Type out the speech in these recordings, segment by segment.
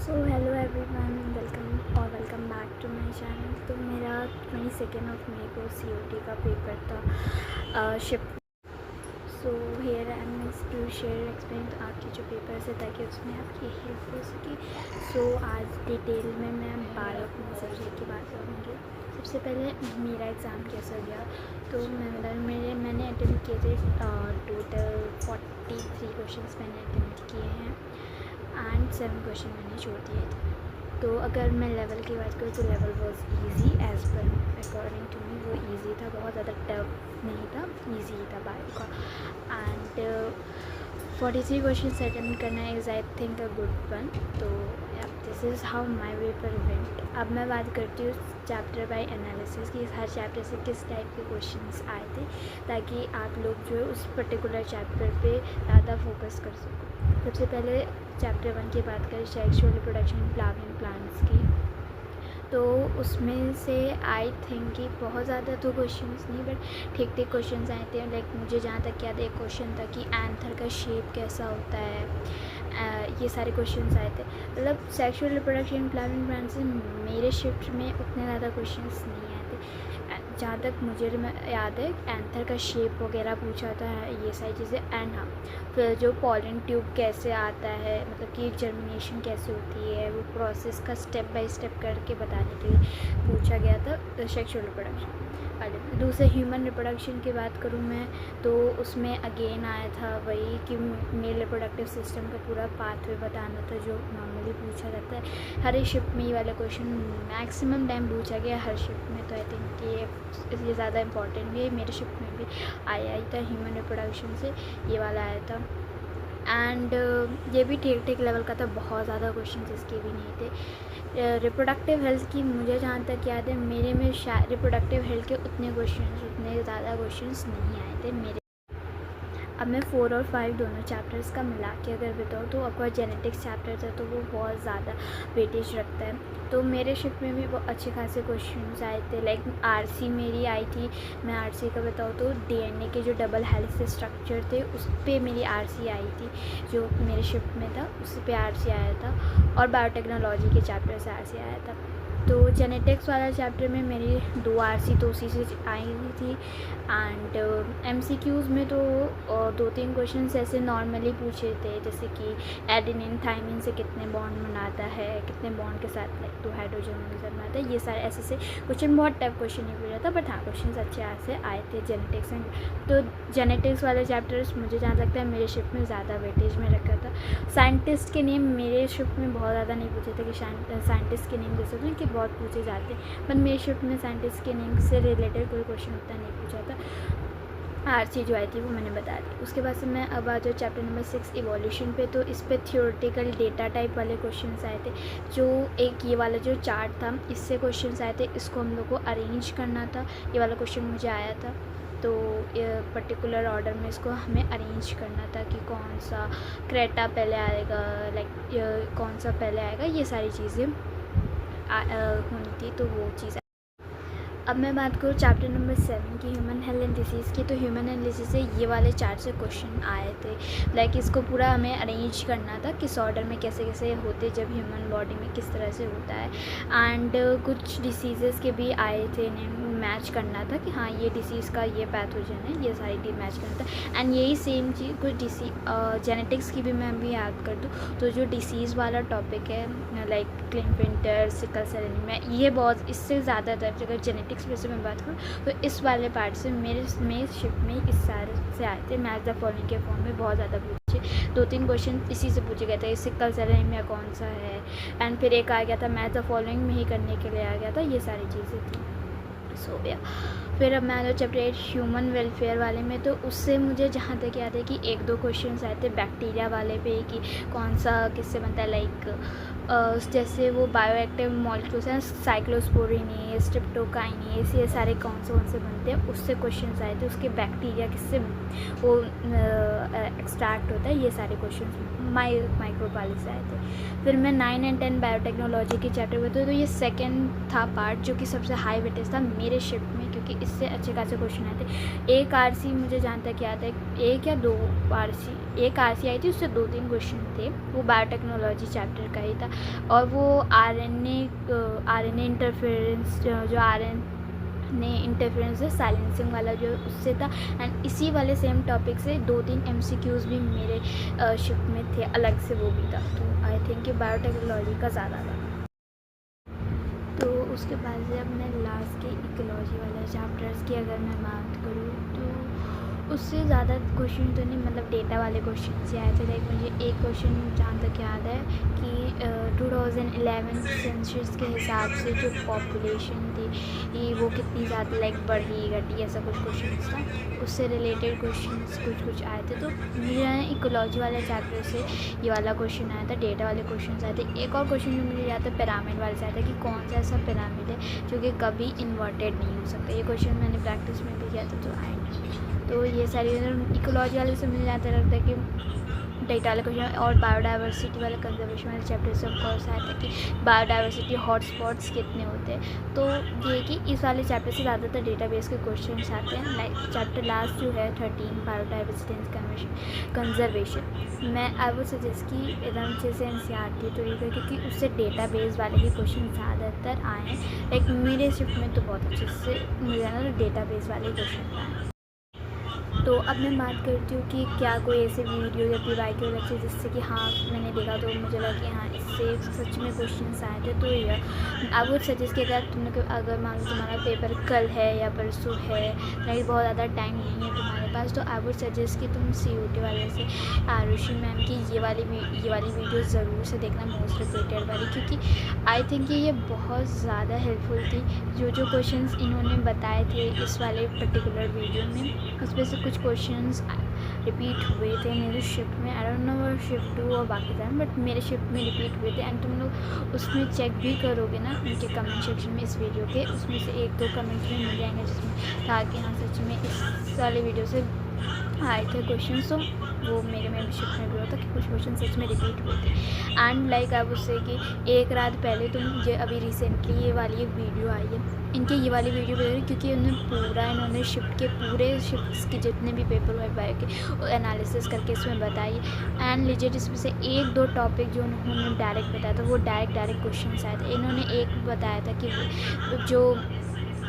Hello everyone, welcome back to my channel. तो मेरा 22 मई को COT का पेपर था शिप। So here I am to share experience आपके जो पेपर्स है ताकि उसमें आपकी हेल्प हो सके। सो आज डिटेल में मैं 12 अपने सब्जेक्ट की बात करूँगी। सबसे पहले मेरा एग्ज़ाम कैसा गया। तो मैंने अटेम्प्ट किए थे टोटल 43 क्वेश्चंस मैंने अटेम्प्ट किए हैं एंड 7 क्वेश्चन मैंने छोड़ दिए थे। तो अगर मैं लेवल की बात करूँ तो level was easy as per according to me. वो ईजी था, बहुत ज़्यादा टफ नहीं था, ईजी ही था बायो का। एंड 43 क्वेश्चन अटेम्प्ट करना is I think a good one. तो this is how my paper went. अब मैं बात करती हूँ चैप्टर बाय एनालिसिस की हर चैप्टर से किस टाइप के क्वेश्चंस आए थे, ताकि आप लोग जो है उस पर्टिकुलर चैप्टर पे ज़्यादा फोकस कर सको। सबसे पहले चैप्टर 1 की बात करें, सेक्सुअल रिप्रोडक्शन फ्लावरिंग प्लांट्स की। तो उसमें से आई थिंक कि बहुत ज़्यादा तो क्वेश्चंस नहीं, बट ठीक ठीक क्वेश्चंस आए थे। लाइक मुझे जहाँ तक याद है एक क्वेश्चन था कि एंथर का शेप कैसा होता है। ये सारे क्वेश्चंस आए थे। मतलब सेक्सुअल रिप्रोडक्शन फ्लावरिंग प्लांट्स से मेरे शिफ्ट में उतने ज़्यादा क्वेश्चंस नहीं आए थे। जहाँ तक मुझे याद है एंथर का शेप वगैरह पूछा था, ये सारी चीज़ें। एंड हाँ, फिर जो पॉलन ट्यूब कैसे आता है, मतलब कि जर्मिनेशन कैसे होती है, वो प्रोसेस का स्टेप बाय स्टेप करके बताने के लिए पूछा गया था सेक्सुअल रिप्रोडक्शन। दूसरे ह्यूमन रिप्रोडक्शन की बात करूँ मैं, तो उसमें अगेन आया था वही कि मेल रिप्रोडक्टिव सिस्टम का पूरा पाथवे बताना था, जो नॉर्मली पूछा जाता है हर एक शिफ्ट में। ये वाला क्वेश्चन मैक्सिमम टाइम पूछा गया हर शिफ्ट में। तो आई थिंक ये ज़्यादा इंपॉर्टेंट भी है। मेरे शिफ्ट में भी आया ही था, ह्यूमन रिप्रोडक्शन से ये वाला आया था। एंड ये भी ठीक ठीक लेवल का था, बहुत ज़्यादा क्वेश्चन इसके भी नहीं थे। रिप्रोडक्टिव हेल्थ की मुझे जहाँ तक याद है, मेरे में शायद रिप्रोडक्टिव हेल्थ के उतने ज़्यादा क्वेश्चंस नहीं आए थे मेरे। अब मैं 4 और 5 दोनों चैप्टर्स का मिला के अगर बताऊँ तो आपका जेनेटिक्स चैप्टर था, तो वो बहुत ज़्यादा वेटेज रखता है। तो मेरे शिफ्ट में भी बहुत अच्छे खासे क्वेश्चंस आए थे। लाइक RC मेरी आई थी। मैं RC का बताऊँ तो DNA के जो डबल हेलिक्स स्ट्रक्चर थे उस पर मेरी RC आई थी, जो मेरे शिफ्ट में था उस पर RC आया था। और बायोटेक्नोलॉजी के चैप्टर से RC आया था। तो जेनेटिक्स वाला चैप्टर में मेरी 2 RC तो उसी से आई थी। एंड MCQs में तो 2-3 क्वेश्चंस ऐसे नॉर्मली पूछे थे, जैसे कि एडेनिन थाइमिन से कितने बॉन्ड बनाता है, कितने बॉन्ड के साथ लाइक 2 हाइड्रोजन बनाता है। ये सारे ऐसे से क्वेश्चन, बहुत टफ क्वेश्चन नहीं पूछा था, बट हाँ क्वेश्चन अच्छे से आए थे जेनेटिक्स में। तो जेनेटिक्स वाले चैप्टर्स मुझे जहाँ लगता है मेरे शिफ्ट में ज़्यादा वेटेज में रखा था। साइंटिस्ट के नेम मेरे शिफ्ट में बहुत ज़्यादा नहीं पूछे थे कि साइंटिस्ट के नेम जैसे होते हैं कि बहुत पूछे जाते हैं, पर मेरे शिफ्ट में साइंटिस्ट के नेम से रिलेटेड कोई क्वेश्चन उतना नहीं पूछा था। RC जो आई थी वो मैंने बता दी। उसके बाद से मैं अब आ जाऊँ चैप्टर नंबर 6 इवोल्यूशन पे। तो इस पे थियोरेटिकल डेटा टाइप वाले क्वेश्चंस आए थे। जो एक ये वाला जो चार्ट था, इससे क्वेश्चंस आए थे, इसको हम लोग को अरेंज करना था। ये वाला क्वेश्चन मुझे आया था। तो पर्टिकुलर ऑर्डर में इसको हमें अरेंज करना था कि कौन सा क्रेटा पहले आएगा, लाइक कौन सा पहले आएगा, ये सारी चीज़ें होनी थी। तो वो चीज़। अब मैं बात करूँ चैप्टर नंबर 7 की ह्यूमन हेल्थ एंड डिसीज़ की। तो ह्यूमन हेल्थ डिसीज़ से ये वाले 4 से क्वेश्चन आए थे। लाइक इसको पूरा हमें अरेंज करना था, किस ऑर्डर में कैसे कैसे होते, जब ह्यूमन बॉडी में किस तरह से होता है। एंड कुछ डिसीज़ेस के भी आए थे, इन्हें मैच करना था कि हाँ ये डिसीज़ का ये पैथोजन है, ये सारी मैच करना था। एंड यही सेम चीज़ कुछ जेनेटिक्स की भी मैं अभी याद कर दूँ तो जो डिसीज़ वाला टॉपिक है, लाइक क्लिनफिंटर, सिकल सेल एनीमिया, ये बहुत इससे ज़्यादातर अगर जेनेटिक्स में से मैं बात करूँ तो इस वाले पार्ट से मेरे शिफ्ट में इस सारे से आए थे। मैच द फॉलोइंग के फॉर्म में बहुत ज़्यादा पूछे, 2-3 क्वेश्चन इसी से पूछे गए थे। सिकल सेल एनीमिया कौन सा है, एंड फिर एक आ गया था मैच द फॉलोइंग में ही करने के लिए आ गया था। ये सारी चीज़ें थी। सो या फिर अब मैं आ जाऊँ चैप्टर 8 ह्यूमन वेलफेयर वाले में। तो उससे मुझे जहाँ तक याद है कि 1-2 क्वेश्चन आए थे बैक्टीरिया वाले पे, कि कौन सा किससे बनता है। लाइक जैसे वो बायोएक्टिव मॉलिक्यूल्स हैं, साइक्लोस्पोरिनेज, स्ट्रिप्टोकाइनेज, ये सारे कौन से बनते हैं, उससे क्वेश्चन आए थे। उसके बैक्टीरिया किससे वो एक्सट्रैक्ट होता है, ये सारे क्वेश्चन माइक्रोबायोलॉजी से आए थे। फिर मैं 9 एंड 10 बायोटेक्नोलॉजी के चैप्टर बताऊँ तो ये सेकेंड था पार्ट, जो कि सबसे हाई वेटेज था मेरे शिफ्ट में, क्योंकि कि इससे अच्छे खासे क्वेश्चन आए थे। एक आरसी मुझे जहाँ तक याद है, एक या दो आरसी, एक आरसी आई थी, उससे 2-3 क्वेश्चन थे, वो बायोटेक्नोलॉजी चैप्टर का ही था। और वो आरएनए इंटरफेरेंस, जो आरएनए इंटरफेरेंस है साइलेंसिंग वाला, जो उससे था। एंड इसी वाले सेम टॉपिक से 2-3 MCQs भी मेरे शिफ्ट में थे, अलग से वो भी था। तो आई थिंक कि बायोटेक्नोलॉजी का ज़्यादा था। तो उसके बाद से अब मैं लास्ट के इकोलॉजी वाले चैप्टर्स की अगर मैं बात करूँ तो उससे ज़्यादा क्वेश्चन तो नहीं, मतलब डेटा वाले क्वेश्चन से आए थे। लाइक मुझे एक क्वेश्चन जहाँ तक याद है कि 2011 सेंसस के हिसाब से जो पॉपुलेशन थी वो कितनी ज़्यादा लाइक बढ़ी घटी, ऐसा कुछ क्वेश्चन था, उससे रिलेटेड क्वेश्चन कुछ आए थे। तो मुझे इकोलॉजी वाले चैप्टर से ये वाला क्वेश्चन आया था, डेटा वाले क्वेश्चन आए थे। एक और क्वेश्चन जो मुझे याद है पिरामिड वाले से आया था कि कौन सा ऐसा पिरामिड है जो कि कभी इन्वर्टेड नहीं हो सकता। ये क्वेश्चन मैंने प्रैक्टिस में भी किया था। तो ये सारी इकोलॉजी वाले से मुझे ज़्यादा लगता है कि डेटा वाले क्वेश्चन और बायोडाइवर्सिटी वाले कंजर्वेशन वाले चैप्टर से ऑफकोर्स आया था कि बायोडाइवर्सिटी हॉटस्पॉट्स कितने होते हैं। तो ये कि इस वाले चैप्टर से ज़्यादातर डेटाबेस के क्वेश्चन आते हैं। लाइक चैप्टर लास्ट जो है 13 बायोडाइवर्सिटी एंड कंजर्वेशन, मैं आई वुड सजेस्ट कि एकदम अच्छे से NCERT तो रीड, क्योंकि उससे डेटाबेस वाले के क्वेश्चन ज़्यादातर आए हैं। लाइक मेरे शिफ्ट में तो बहुत अच्छे से मुझे ना डेटाबेस वाले क्वेश्चन आए। तो अब मैं बात करती हूँ कि क्या कोई ऐसे वीडियो या PYQ लेक्चर जिससे कि हाँ मैंने देखा तो मुझे लगा कि हाँ इससे सच में क्वेश्चंस आए थे। तो ये आई वुड सजेस्ट कि अगर मान लो तुम्हारा पेपर कल है या परसों है, नहीं बहुत ज़्यादा टाइम नहीं है तुम्हारे पास, तो आई वुड सजेस्ट कि तुम CUT वाले से आरुषि मैम की ये वाली वीडियो ज़रूर से देखना, मोस्ट रिपीटेड वाली, क्योंकि आई थिंक कि ये बहुत ज़्यादा हेल्पफुल थी। जो क्वेश्चंस इन्होंने बताए थे इस वाले पर्टिकुलर वीडियो में, उसमें से कुछ क्वेश्चंस रिपीट हुए थे मेरे शिफ्ट में। आई डोंट नो वो शिफ्ट 2 और बाकी टाइम, बट मेरे शिफ्ट में रिपीट हुए थे। एंड तुम लोग उसमें चेक भी करोगे ना उनके कमेंट सेक्शन में, इस वीडियो के, उसमें से 1-2 कमेंट्स में मिल जाएंगे जिसमें था कि हाँ सच में इस वाले वीडियो से आए थे क्वेश्चन। तो वो मेरे में भी शिफ्ट में भी होता कि कुछ क्वेश्चन सच में रिपीट हुए थे। And like I would say कि एक रात पहले तुम ये अभी रिसेंटली ये वाली एक वीडियो आई है, इनके ये वाली वीडियो बताई क्योंकि इन्होंने शिफ्ट के पूरे शिफ्ट्स के जितने भी पेपर हुए बायो के एनालिसिस करके इसमें बताई। एंड लिजिट इसमें से 1-2 टॉपिक जो उन्होंने डायरेक्ट बताया था वो डायरेक्ट क्वेश्चन आए थे। इन्होंने एक बताया था कि जो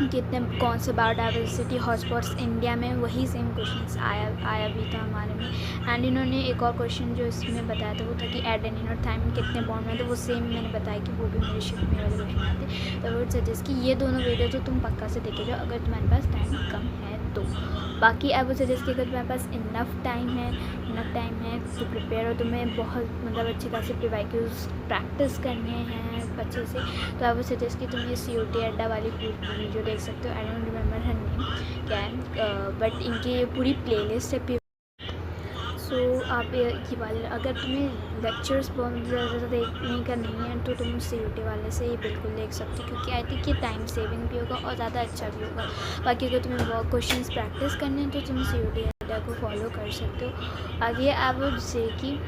कितने कौन से बायोडाइवर्सिटी हॉटस्पॉट्स इंडिया में, वही सेम क्वेश्चन आया भी था हमारे में। एंड इन्होंने एक और क्वेश्चन जो इसमें बताया था वो था कि एडेनिन और थायमिन कितने बॉन्ड में, तो वो सेम मैंने बताया कि वो भी मेरे शिफ्ट में वाले क्वेश्चन आते। तो वो सजेस्ट कि ये दोनों वीडियो तो तुम पक्का से देखे जाओ अगर तुम्हारे पास टाइम कम है तो। बाकी आई वुड सजेस्ट कि अगर तुम्हारे पास इनफ टाइम है तो प्रिपेयर हो, तुम्हें बहुत मतलब अच्छे खासे PYQs प्रैक्टिस करने हैं अच्छे से, तो आई वुड सजेस्ट कि तुम ये CUT अड्डा वाली पूरी वीडियो देख सकते हो। I don't remember her name क्या है, बट इनकी ये पूरी प्लेलिस्ट है। सो आप ये वाले अगर तुम्हें लेक्चर्स बहुत ज़्यादा देखने का नहीं है तो तुम CUT वाले से ही बिल्कुल देख सकते हो, क्योंकि आई थिंक ये टाइम सेविंग भी होगा और ज़्यादा अच्छा भी होगा। बाकी अगर तुम्हें बहुत क्वेश्चंस प्रैक्टिस करने हैं तो तुम CUT अड्डा को फॉलो कर सकते हो। आगे आई वुड से कि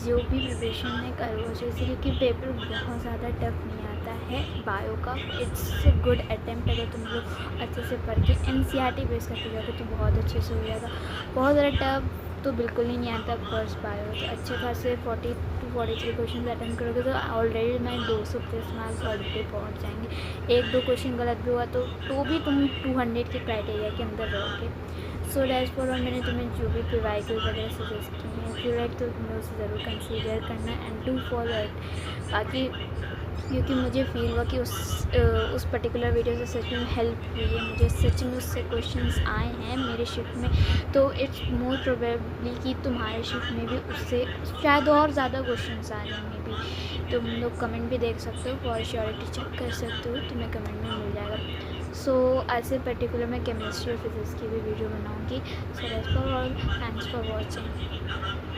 जो भी प्रिपरेशन है करो अच्छे से, क्योंकि पेपर बहुत ज़्यादा टफ नहीं आता है बायो का। इट्स अ गुड अटैम्प्ट अगर तुम लोग अच्छे से पढ़ के NCERT बेस करके जाओगे तो बहुत अच्छे से हो जाएगा। बहुत ज़्यादा टफ तो बिल्कुल ही नहीं आता फर्स्ट बायो, तो अच्छे खासे 40 to 43 क्वेश्चन अटेम्प्ट करोगे तो ऑलरेडी मैं 230 मार्क्स ऑलरेडी पहुँच जाएंगे। 1-2 क्वेश्चन गलत भी हुआ तो भी तुम 200 के क्राइटेरिया के अंदर रहोगे। सो डैश फॉर मैंने तुम्हें जो भी PYQ वगैरह सजेस्ट किए हैं, फिर लाइक तो तुम्हें उसे ज़रूर कंसीडर करना एंड डू फॉलो इट। बाकी क्योंकि मुझे फील हुआ कि उस पर्टिकुलर वीडियो से सच में हेल्प हुई है, मुझे सच में उससे क्वेश्चंस आए हैं मेरे शिफ्ट में, तो इट्स मोर प्रोबेबली कि तुम्हारे शिफ्ट में भी उससे शायद और ज़्यादा क्वेश्चंस आ जाएंगे भी। तुम लोग कमेंट भी देख सकते हो, फॉर श्योरिटी चेक कर सकते हो, तुम्हें कमेंट में मिल जाएगा। सो ऐसे पर्टिकुलर मैं केमिस्ट्री और फिजिक्स की भी वीडियो बनाऊँगी। So that's for all, thanks for watching.